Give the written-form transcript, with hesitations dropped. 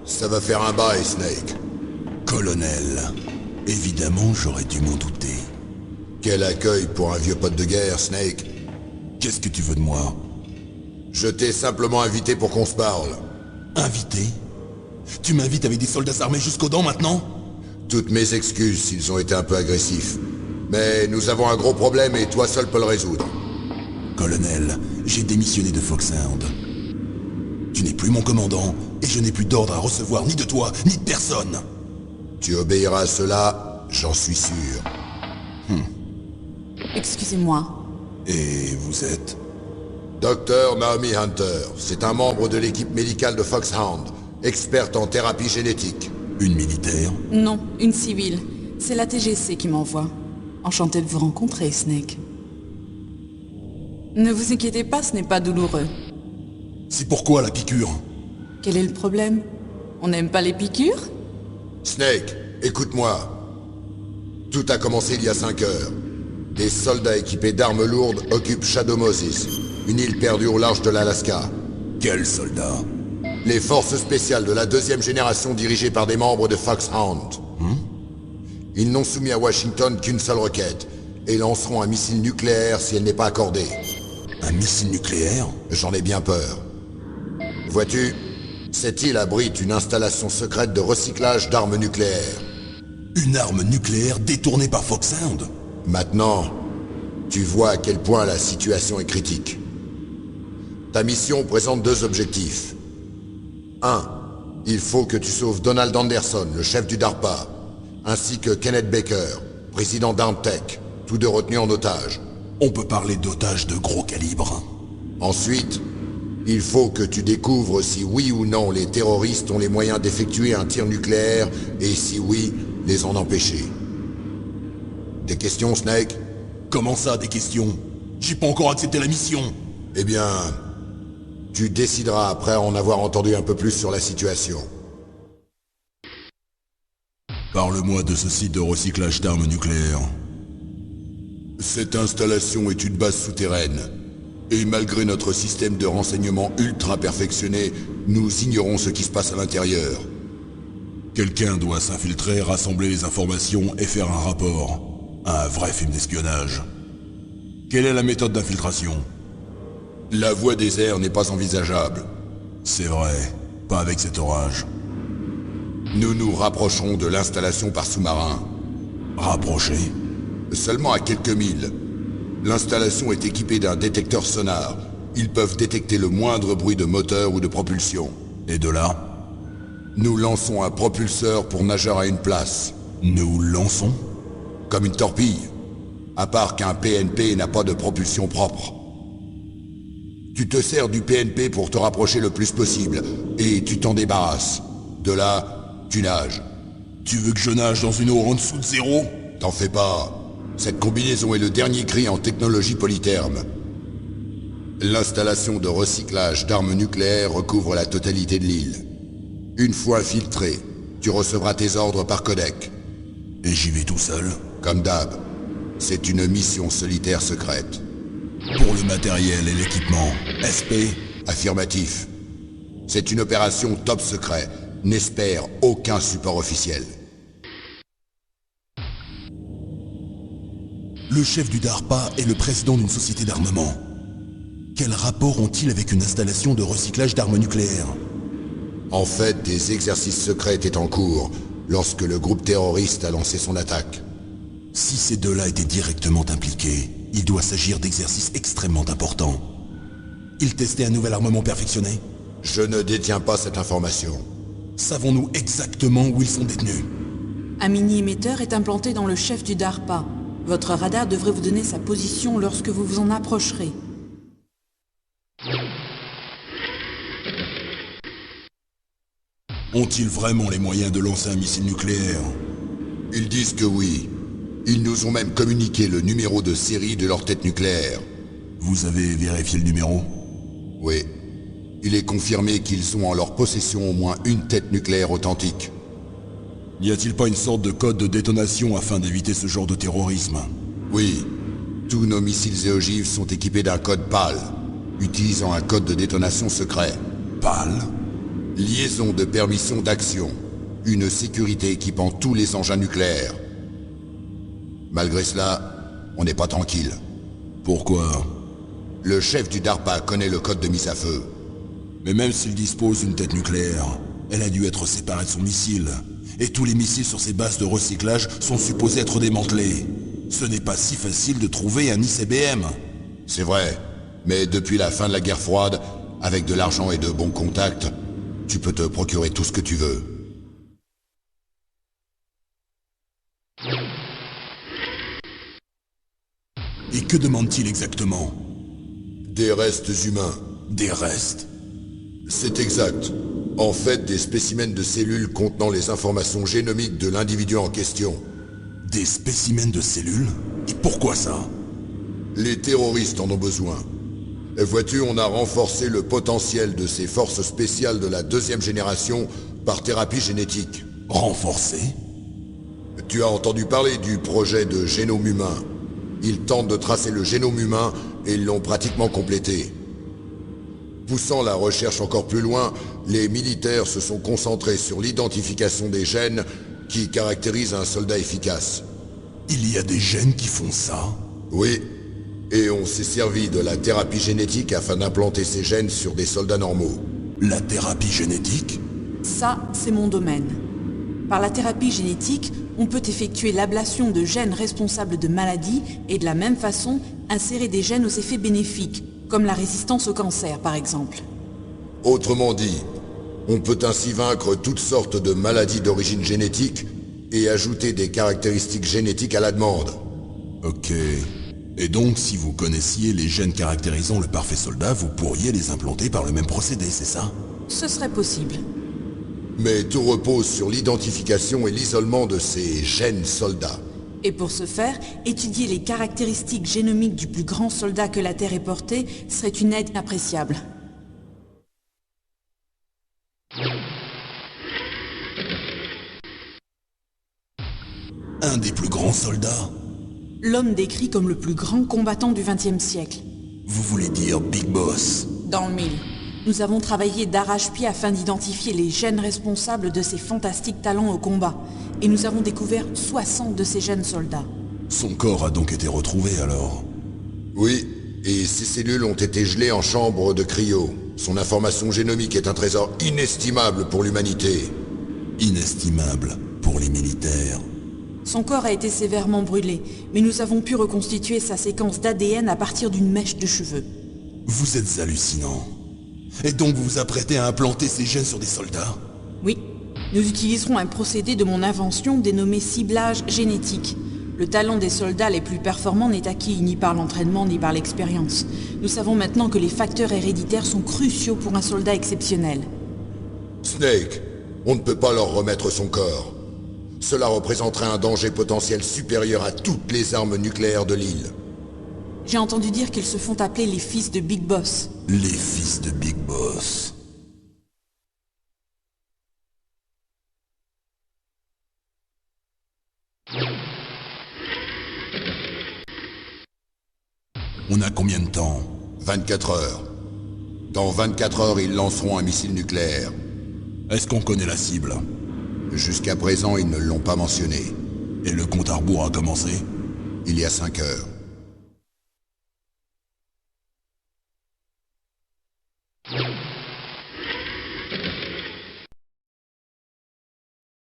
Ça va faire un bail, Snake. Colonel, évidemment j'aurais dû m'en douter. Quel accueil pour un vieux pote de guerre, Snake. Qu'est-ce que tu veux de moi? Je t'ai simplement invité pour qu'on se parle. Invité? Tu m'invites avec des soldats armés jusqu'aux dents maintenant? Toutes mes excuses s'ils ont été un peu agressifs. Mais nous avons un gros problème et toi seul peux le résoudre. Colonel, j'ai démissionné de Foxhound. Tu n'es plus mon commandant, et je n'ai plus d'ordre à recevoir ni de toi, ni de personne. Tu obéiras à cela, j'en suis sûr. Excusez-moi. Et vous êtes? Docteur Naomi Hunter, c'est un membre de l'équipe médicale de Foxhound, experte en thérapie génétique. Une militaire? Non, une civile. C'est la TGC qui m'envoie. Enchanté de vous rencontrer, Snake. Ne vous inquiétez pas, ce n'est pas douloureux. C'est pourquoi la piqûre? Quel est le problème? On n'aime pas les piqûres? Snake, écoute-moi. Tout a commencé il y a 5 heures. Des soldats équipés d'armes lourdes occupent Shadow Moses, une île perdue au large de l'Alaska. Quels soldats? Les forces spéciales de la 2e génération dirigées par des membres de Foxhound. Ils n'ont soumis à Washington qu'une seule requête, et lanceront un missile nucléaire si elle n'est pas accordée. Un missile nucléaire? J'en ai bien peur. Vois-tu, cette île abrite une installation secrète de recyclage d'armes nucléaires. Une arme nucléaire détournée par Foxhound? Maintenant, tu vois à quel point la situation est critique. Ta mission présente 2 objectifs. 1. Il faut que tu sauves Donald Anderson, le chef du DARPA, ainsi que Kenneth Baker, président d'Armtech, tous 2 retenus en otage. On peut parler d'otages de gros calibre. Ensuite, il faut que tu découvres si oui ou non les terroristes ont les moyens d'effectuer un tir nucléaire et si oui, les en empêcher. Des questions, Snake? Comment ça, des questions? J'ai pas encore accepté la mission. Eh bien, tu décideras après en avoir entendu un peu plus sur la situation. Parle-moi de ce site de recyclage d'armes nucléaires. Cette installation est une base souterraine. Et malgré notre système de renseignement ultra perfectionné, nous ignorons ce qui se passe à l'intérieur. Quelqu'un doit s'infiltrer, rassembler les informations et faire un rapport. Un vrai film d'espionnage. Quelle est la méthode d'infiltration? La voie des airs n'est pas envisageable. C'est vrai, pas avec cet orage. Nous nous rapprocherons de l'installation par sous-marin. Rapprocher? Seulement à quelques milles. L'installation est équipée d'un détecteur sonar. Ils peuvent détecter le moindre bruit de moteur ou de propulsion. Et de là? Nous lançons un propulseur pour nageur à une place. Nous lançons? Comme une torpille. À part qu'un PNP n'a pas de propulsion propre. Tu te sers du PNP pour te rapprocher le plus possible, et tu t'en débarrasses. De là, tu nages. Tu veux que je nage dans une eau en dessous de 0? T'en fais pas. Cette combinaison est le dernier cri en technologie polytherme. L'installation de recyclage d'armes nucléaires recouvre la totalité de l'île. Une fois infiltré, tu recevras tes ordres par codec. Et j'y vais tout seul? Comme d'hab. C'est une mission solitaire secrète. Pour le matériel et l'équipement, SP? Affirmatif. C'est une opération top secret. N'espère aucun support officiel. Le chef du DARPA est le président d'une société d'armement. Quel rapport ont-ils avec une installation de recyclage d'armes nucléaires? En fait, des exercices secrets étaient en cours lorsque le groupe terroriste a lancé son attaque. Si ces deux-là étaient directement impliqués, il doit s'agir d'exercices extrêmement importants. Ils testaient un nouvel armement perfectionné? Je ne détiens pas cette information. Savons-nous exactement où ils sont détenus? Un mini-émetteur est implanté dans le chef du DARPA. Votre radar devrait vous donner sa position lorsque vous vous en approcherez. Ont-ils vraiment les moyens de lancer un missile nucléaire? Ils disent que oui. Ils nous ont même communiqué le numéro de série de leur tête nucléaire. Vous avez vérifié le numéro? Oui. Il est confirmé qu'ils ont en leur possession au moins une tête nucléaire authentique. N'y a-t-il pas une sorte de code de détonation afin d'éviter ce genre de terrorisme? Oui. Tous nos missiles et ogives sont équipés d'un code PAL, utilisant un code de détonation secret. PAL? Liaison de permission d'action. Une sécurité équipant tous les engins nucléaires. Malgré cela, on n'est pas tranquille. Pourquoi? Le chef du DARPA connaît le code de mise à feu. Mais même s'il dispose d'une tête nucléaire, elle a dû être séparée de son missile. Et tous les missiles sur ces bases de recyclage sont supposés être démantelés. Ce n'est pas si facile de trouver un ICBM. C'est vrai, mais depuis la fin de la guerre froide, avec de l'argent et de bons contacts, tu peux te procurer tout ce que tu veux. Et que demande-t-il exactement? Des restes humains. Des restes? C'est exact. En fait, des spécimens de cellules contenant les informations génomiques de l'individu en question. Des spécimens de cellules? Et pourquoi ça? Les terroristes en ont besoin. Et vois-tu, on a renforcé le potentiel de ces forces spéciales de la 2e génération par thérapie génétique. Renforcé? Tu as entendu parler du projet de génome humain. Ils tentent de tracer le génome humain et ils l'ont pratiquement complété. Poussant la recherche encore plus loin, les militaires se sont concentrés sur l'identification des gènes qui caractérisent un soldat efficace. Il y a des gènes qui font ça? Oui, et on s'est servi de la thérapie génétique afin d'implanter ces gènes sur des soldats normaux. La thérapie génétique? Ça, c'est mon domaine. Par la thérapie génétique, on peut effectuer l'ablation de gènes responsables de maladies et de la même façon insérer des gènes aux effets bénéfiques, comme la résistance au cancer par exemple. Autrement dit, on peut ainsi vaincre toutes sortes de maladies d'origine génétique et ajouter des caractéristiques génétiques à la demande. Ok. Et donc, si vous connaissiez les gènes caractérisant le parfait soldat, vous pourriez les implanter par le même procédé, c'est ça? Ce serait possible. Mais tout repose sur l'identification et l'isolement de ces gènes soldats. Et pour ce faire, étudier les caractéristiques génomiques du plus grand soldat que la Terre ait porté serait une aide appréciable. Un des plus grands soldats? L'homme décrit comme le plus grand combattant du XXe siècle. Vous voulez dire Big Boss? Dans le mille. Nous avons travaillé d'arrache-pied afin d'identifier les gènes responsables de ces fantastiques talents au combat. Et nous avons découvert 60 de ces jeunes soldats. Son corps a donc été retrouvé alors? Oui, et ces cellules ont été gelées en chambre de cryo. Son information génomique est un trésor inestimable pour l'humanité. Inestimable pour les militaires. Son corps a été sévèrement brûlé, mais nous avons pu reconstituer sa séquence d'ADN à partir d'une mèche de cheveux. Vous êtes hallucinant. Et donc vous vous apprêtez à implanter ces gènes sur des soldats? Oui, nous utiliserons un procédé de mon invention dénommé ciblage génétique. Le talent des soldats les plus performants n'est acquis ni par l'entraînement ni par l'expérience. Nous savons maintenant que les facteurs héréditaires sont cruciaux pour un soldat exceptionnel. Snake, on ne peut pas leur remettre son corps. Cela représenterait un danger potentiel supérieur à toutes les armes nucléaires de l'île. J'ai entendu dire qu'ils se font appeler les fils de Big Boss. Les fils de Big Boss. On a combien de temps? 24 heures. Dans 24 heures, ils lanceront un missile nucléaire. Est-ce qu'on connaît la cible? Jusqu'à présent, ils ne l'ont pas mentionné. Et le compte à rebours a commencé? Il y a 5 heures.